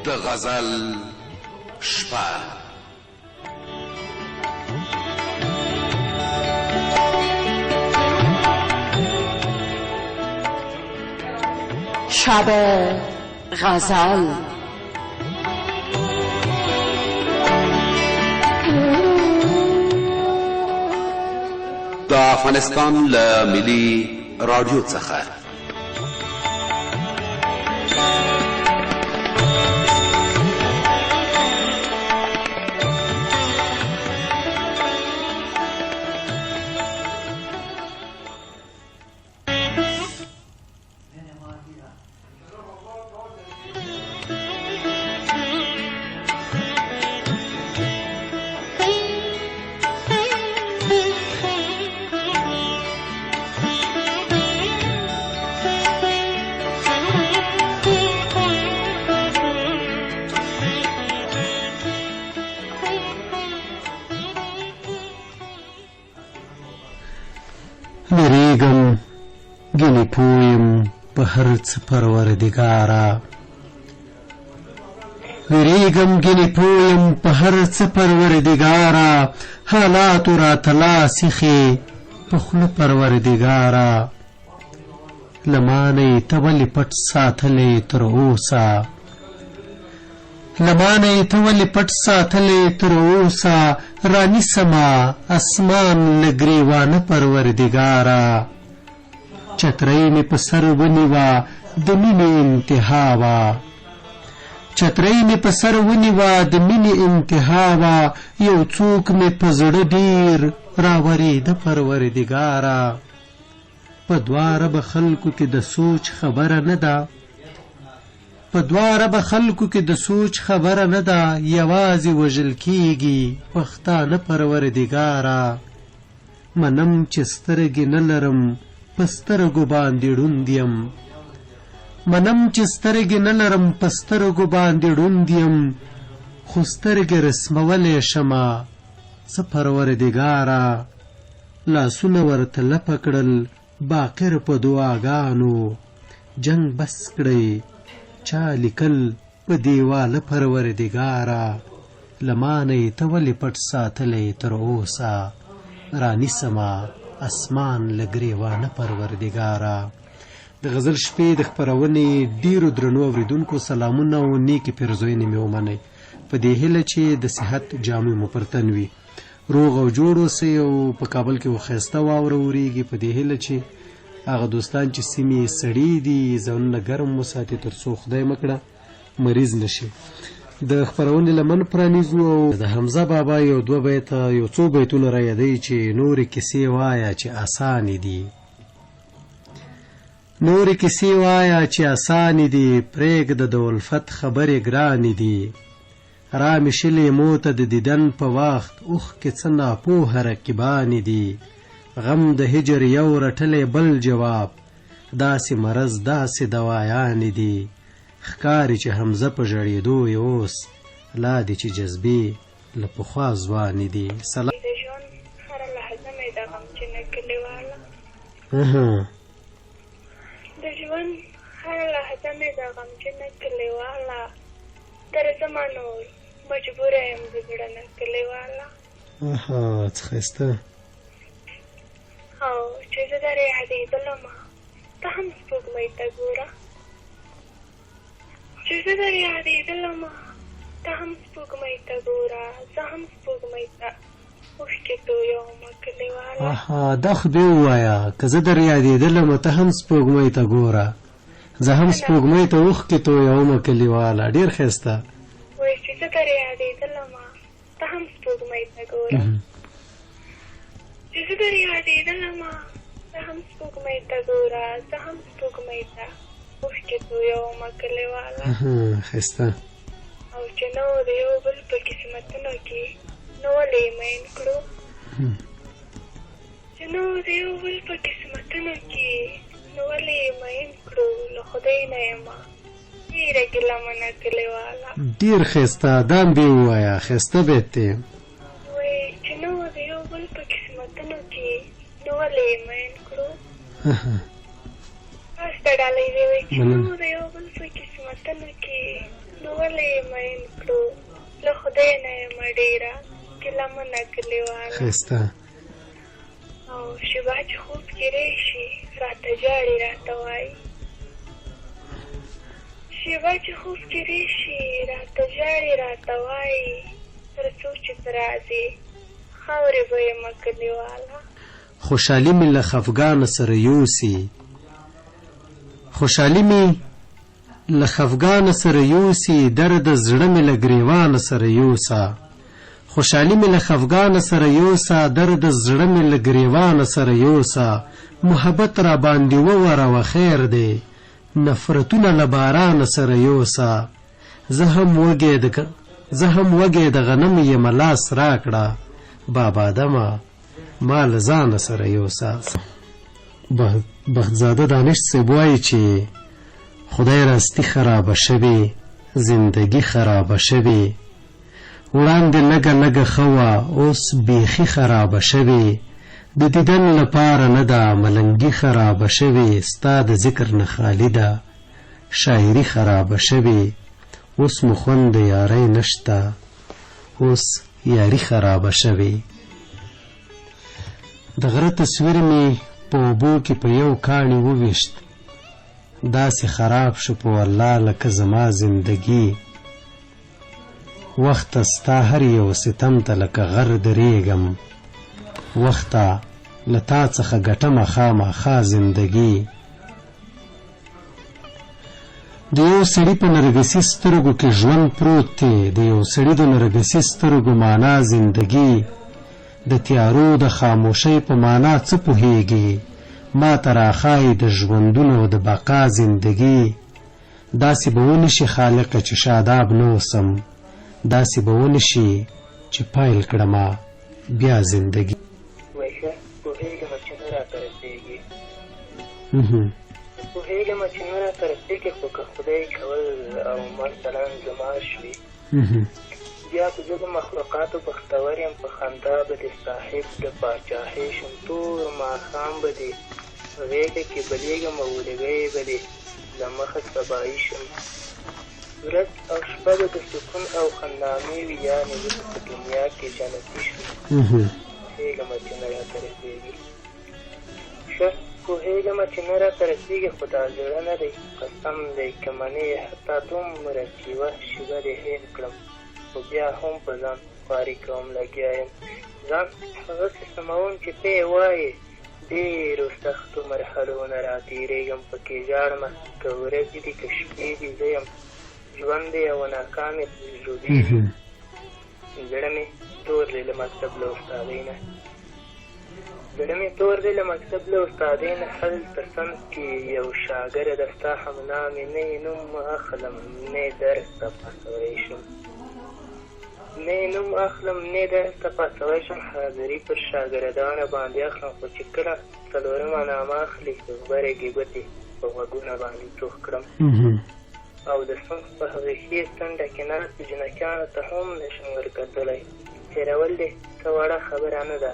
د غزل شپه. شب غزل. د افغانستان له ملي رادیو څخه ویریږم ګینې پویم په هر څه پروردګاره ویریږم ګینې پویم په هر څه پروردګاره حالاتو راته لاس ایښې په خوله پروردګاره له ما نه یې ته ولې پټ ساتلی تر اوسه له ما نه یې ته ولې پټ ساتلی تر اوسه رانیسمه اسمان له ګریوانه پروردګاره چترۍ مې په سر ونیوه د مینې انتها وه چترۍ مې په سر ونیوه د مینې انتها وه یو څوک مې په زړه ډېر راورېده پروردګاره په دوه ربه خلکو کې د سوچ خبره نه ده په دوه ربه خلکو کې د سوچ خبره نه ده یوازې وژل کېږي پښتانه پروردګاره منم چې سترګې نه لرم په سترګو باندې ړوند یم منم چې سترګې نه لرم په سترګو باندې ړوند یم خو سترګې رسمولی شمه څه پروردګاره لاسونه ورته لپه کړل باقر په دعاګانو جنگ بس کړئ چا لیکل په دیواله پروردګاره له ما نه یې ته ولې پټ ساتلی تر اوسه رانیسمه اسمان له ګریوانه پروردګاره. د غزل شپې د خپرونې ډیرو درنو اوریدونکو سلامونه او نیکې پیرزوینې مې ومنئ په دې هیله چې د صحت جامې مو پر تن وي روغ او جوړ اوسئ او په کابل کې ښایسته واوره وریږي په دې هیله چې هغه دوستان چې سیمې سړې دي ځانونه ګرم وساتي تر څو خدای مکړه مریض نشي. د خپرونې لمن پرانیزو او د حمزه بابا یو دوه بیته یو څو بیتونه را یادوي چې نورې کیسې وایه چې اسانې دي نورې کیسې وایه چې اسانې دي پرېږده د الفت خبرې ګرانې دي رامې شلې موته د دیدن په وخت اوښکې څه ناپوهه رقیبانې دي غم د هجر یو رټلی بل جواب داسې مرض داسې دوایانې دي ښکاري چې حمزه په ژړېدو یې اوس لا دي چې جذبې له پخوا ځوانې دي. د ژوند هره لحظه مې د غمجنه کلیواله د ژوند هره لحظه مې د غمجنه کلیواله درځمه نور مجبوره یم د زړه نه کلیواله څه ښایسته او چې زه در یادېدلمه ته هم سپوږمۍ ته ګوره چې زه در یادېدلمه ته هم سپوږمۍ ته ګوره زه هم سپوږمۍ ته اوښکې تویومه کلیواله دا خو دې ووایه که زه در یادېدلمه ته هم سپوږمۍ ته ګوره زه هم سپوږمۍ ته اوښکې تویومه کلیواله ډېر ښایسته وایي چې زه در یادېدلمه ته هم سپوږمۍ ته ګوره چې زه در یادېدلمه زه هم سپوږمۍ ته ګوره زه هم سپوږمۍ ته اوښکې تویومه کلیواله ښایسته او چې نه و د یو بل په قسمتونو کې نو ولې یې مین کړو چې نه و د یو بل په قسمتونو کې نو ولې یې مین کړو له خدای نه یمه ډېره ګیله منه کلیواله ډېر ښایسته دا هم دې ووایه ښایسته بیت دی وایي چې نه و د یو بل په قسمتونو کې نو ولې یې مین کړو ډالۍ دی وایي چې نه و د یو بل په قسمتونو کې نو ولې یې مین کړو له خدای نه یم ډېره ګیله منه کلیواله ښایسته او شیبه چې خوب کې راشي راته ژاړي راته وایي شیبه چې خوب کې راشي راته ژاړي راته وایي تر څو چې ته راځې خاورې به یمه کلیواله خوشحالي مې له خفګانه سره یوسي خوشحالي مې له خفګانه سره یوسي درد زړه مې له ګریوانه سره یوسه خوشحالي مې له خفګانه سره یوسه درد زړه مې له ګریوانه سره یوسه محبت را باندې ووروه خیر دی نفرتونه له بارانه سره یوسه زه هم وږی د غنم یم لاس راکړه بابا دمه ما له ځانه سره یوسه بختزاده دانش صاحب وایي چې خدای راستی خرابه شوې زندگی خرابه شوې وړاندې لږه لږه ښه وه اوس بیخي خرابه شوې د دیدن لپاره نه ده ملنګي خرابه شوې ستا د ذکر نه خالي ده شاعري خرابه شوې اوس مو خوند د یارۍ نشته اوس یاري خرابه شوې د غره تصویر مې په اوبو کې په یو کاڼي وویشت داسې خراب شو په والله لکه زما زندگی وخته ستا هر یو ستم ته لکه غر درېږم وخته له تا څخه ګټمه خامخا زندگی د یو سړي په نرګسي سترګو کې ژوند پروت دی د یو سړي د نرګسي سترګو معنا زندگی د تیارو د خاموشۍ په معنا څه پوهیږي ما ته راښایي د ژوندونو د بقا زندگی داسې به ونشي خالقه چې شاداب نه اوسم داسې به ونشي چې پایل کړمه بیا زندگی وایشه پوهېږمه چې نه راته رسېږي پوهېږمه چې نه راته رسېږي خو که خدای کول او مثلا زما شوي بیا که زه د مخلوقاتو بختور یم په خندا به د صاحب د پاچاهۍ شم تور ماښام به د غېږه کې بلېږم او ولږۍ به د له مخه سبایي شم ورځ او شپه به د سکون او خندامې وي یعنې زه په دنیا کې جنتي شم پوهېږمه چې نه راته رسېږي ښه پوهېږمه چې نه راته رسېږي خو دا زړه نه دی قسم دی که منې حتی دومره چې یوه شېبه دې هېر کړم خو بیا هم په ځان خواري کوم لګیا یم ځان هغسې سموم چې ته یې وایې ډېرو سختو مرحلو نه راتېرېږم پکې ژاړمه که ورځې دي که شپې دي زه یم ژوند دی یوه ناکامې تجربې دي زړه مې تور دی له مکتب له استادۍ نه زړه مې تور دی له مکتب له استادۍ نه هلته صنف کې یو شاګرده ستا همنامې نه یې نوم اخلم نه یې درس ته پاسوی شم نه یې نوم اخلم نه یې درس ته پاسوی شم حاضري پر شاګردانه باندې اخلم خو چې کله څلورمه نامه اخلي غبرګې ګوتې په غوږونه باندې چوخ کړم او د صنف په هغې ښې څنډه کې ناستو جنکیانو ته هم نشم ورکتلی هېرول دې څه وړه خبره نه ده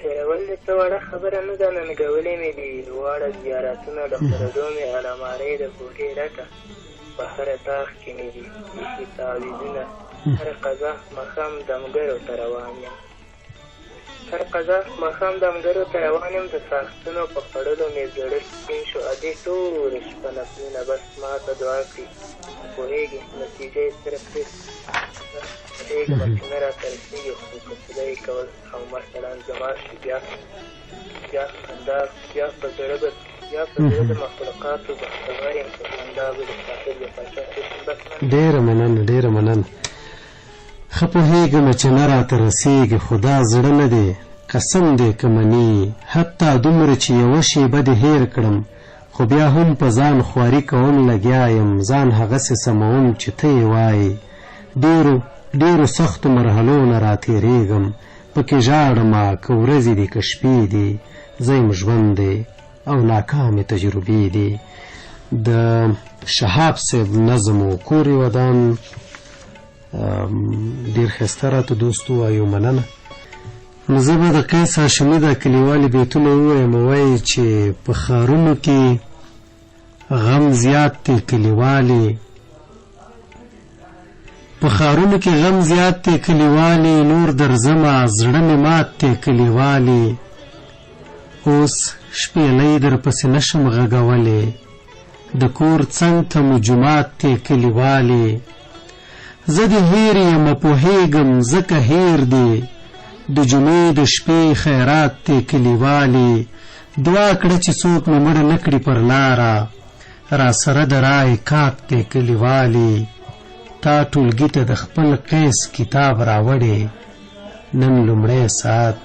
هېرول دې څه وړه خبره نه ده ننګولې مې دي واړه زیارتونه د خردو مې المارۍ د کوټې ډکه په هره طاق کې مې دي ایښي تعویضونه هر قضا ماښام دمګرو ته روان یم هر قضا ماښام دمګرو ته روان یم د ساختونو په خوړلو مې زړه سپین شو ادې ټوله شپه نفلونه بس ما ته دعا کړي پوهېږي نتیجه یې صرف پوهېږمه چې نه راته رسېږي خو که خدای کول او مثلا زما شي بیا خندا بیا په زړه د مخلوقاتو بختور یم په خندا به د صاحب د پاچاهۍ شم بس ډېره مننه ډېره مننه ښه پوهېږمه چې نه راته رسېږي خو دا زړه نه دی قسم دی که منې حتی دومره چې یوه شېبه دې هېر کړم خو بیا هم په ځان خواري کوم لګیا یم ځان هغسې سموم چې ته یې وایې ډېرو سختو مرحلو نه راتېرېږم پکې ژاړمه که ورځې دي که شپې دي زه یم ژوند دی او ناکامې تجربې دي د شهاب صاحب نظم و کور ودان ډېر ښایسته راته دوست ووایو مننه نو زه به د قیس هاشمي دا کلیوالي بیتونه ووایم وایي چې په ښارونو کې غم زیات دی کلیوالې په ښارونو کې غم زیات دی کلیوالې نور درځمه زړه مې مات دی کلیوالې اوس شپېلۍ درپسې نشم غږولی د کور څنګ ته مو جومات دی کلیوالې زه د هیر یم پوهېږم ځکه هیر دی د جمعې د شپې خیرات دی کلیوالې دعا کړه چې څوک مې مړه نه کړي پر لاره را سره د رای کات دی کلیوالې تا ټولګي ته د خپل قیس کتاب راوړې نن لومړی ساعت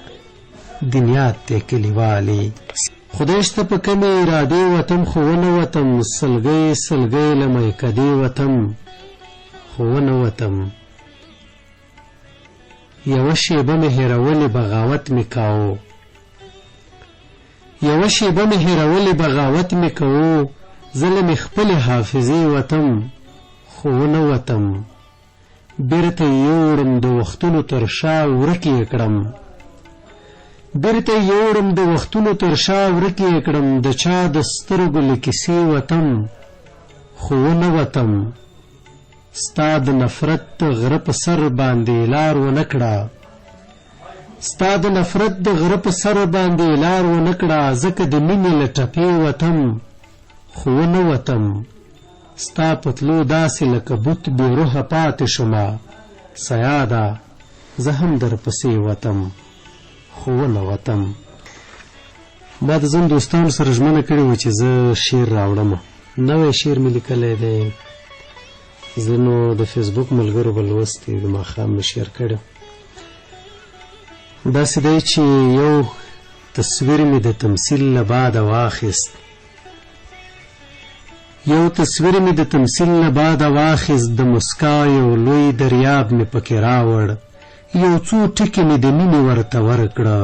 دنیات دی کلیوالې خدای شته په کمې ارادې وتم خو ونه وتم سلګۍ سلګۍ له میکدې وتم خو ونه وتم یوه شیبه مې هېرولې بغاوت مې کاوه یوه شیبه مې هېرولې بغاوت مې کوو زه له مې خپلې حافظې وتم خو ونه وتم بیرته یې یوړم د وختونو تر شا ورک یې کړم بیرته یې یوړم د وختونو تر شا ورک یې کړم د چا د سترګو له کیسې وتم خو ونه وتم ستا د نفرت غره په سر باندې لار ونه کړه ستا د نفرت د غره په سر باندې لار ونه کړه ځکه د مینې له ټپې وتم خو ونه وتم ستا پتلو داسې لکه بوت بې روحه پاتې شومه سیاده زه هم درپسې وتم خو ونه وتم ما د ځم دوستانو سره ژمنه کړې وه چې زه شعر راوړم نوی شعر مې لیکلی دی ځینو د فیسبوک ملګرو به لوستی د ماښام مې شعر کړی داسې دی چې یو تصویر مې د تمثیل له باده واخیست یو تصویر مې د تمثیل نه باده واخیست د مسکا یو لوی دریاب مې پکې راوړ یو څو ټکي مې د مینې ورته ورکړه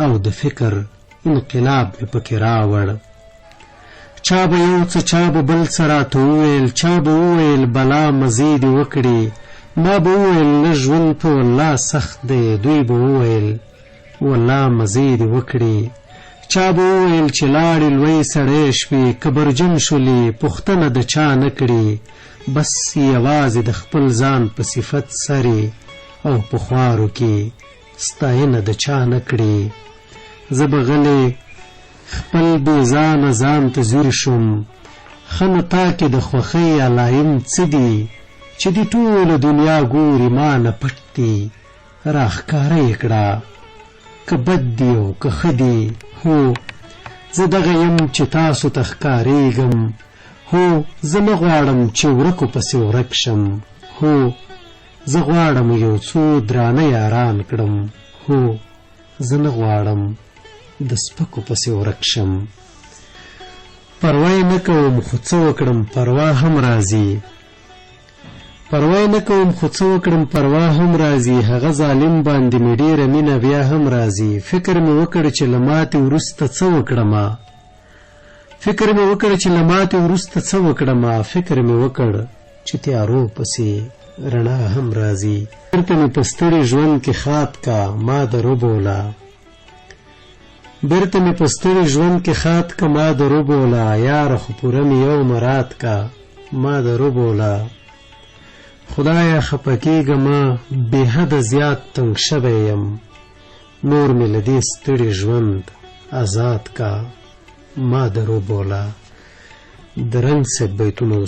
او د فکر انقلاب مې پکې راوړ چا به یو څه چا به بل څه راته وویل چا به وویل بلا مزې دې وکړې ما به وویل نه ژوند په والله سخت دی دوی به وویل والله مزې دې وکړې چا به وویل چې لاړې لوی سړی شوې کبرجن شولې پوښتنه د چا نه کړې بس یوازې د خپل ځان په صفت سرې او په خوارو کې ستاینه د چا نه کړې زه به غلی خپل بې ځانه ځان ته ځیر شوم ښه نو تا کې د خوښۍ علایم څه دي چې د ټوله دنیا ګوري ما نه پټ دي راښکاره یې کړه که بد دي او که ښه دي هو زه دغه یم چې تاسو ته ښکارېږم هو زه نه غواړم چې ورکو پسې ورک شم هو زه غواړم یو څو درانه یاران کړم هو زه نه غواړم د سپکو پسې ورک شم پروا یې نه کوم خو څه وکړم پروا هم راځي پروا نه کوم خو څه وکړم پروا هم راځي هغه ظالم باندې مې ډېره مینه بیا هم راځي فکر مې وکړ چې له ماتې وروسته څه وکړمه فکر مې وکړ چې له ماتې وروسته څه وکړمه فکر مې وکړ چې تیارو پسې رڼا هم راځي بیرته مې په ستړي ژوند کې خات کا ما دروبوله بیرته مې په ستړي ژوند کې خات کا ما دروبوله یاره خو پوره مې یو مراد کا ما دروبوله خدایا خفه کېږمه بې حده زیات تنګ شوی یم نور مې له دې ستړي ژوند آزاد کا ما دروبوله د رنګ صاحب بیتونو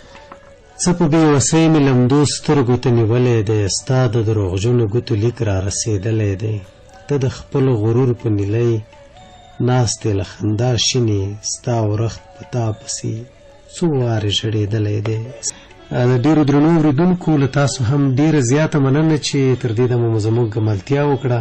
څه په بې وسۍ مې لمدو سترګو ته نیولی دی ستا د دروغجنو ګوتو لیک را رسېدلی دی ته د خپل غرور په نیلۍ ناست یې له خندا شینې ستا ورخت په تا پسې څو وارې ژړېدلی دی د ډېرو درنو اورېدونکو له تاسو هم ډېره زیاته مننه چې تر دې دمه مو زموږ ګملتیا وکړه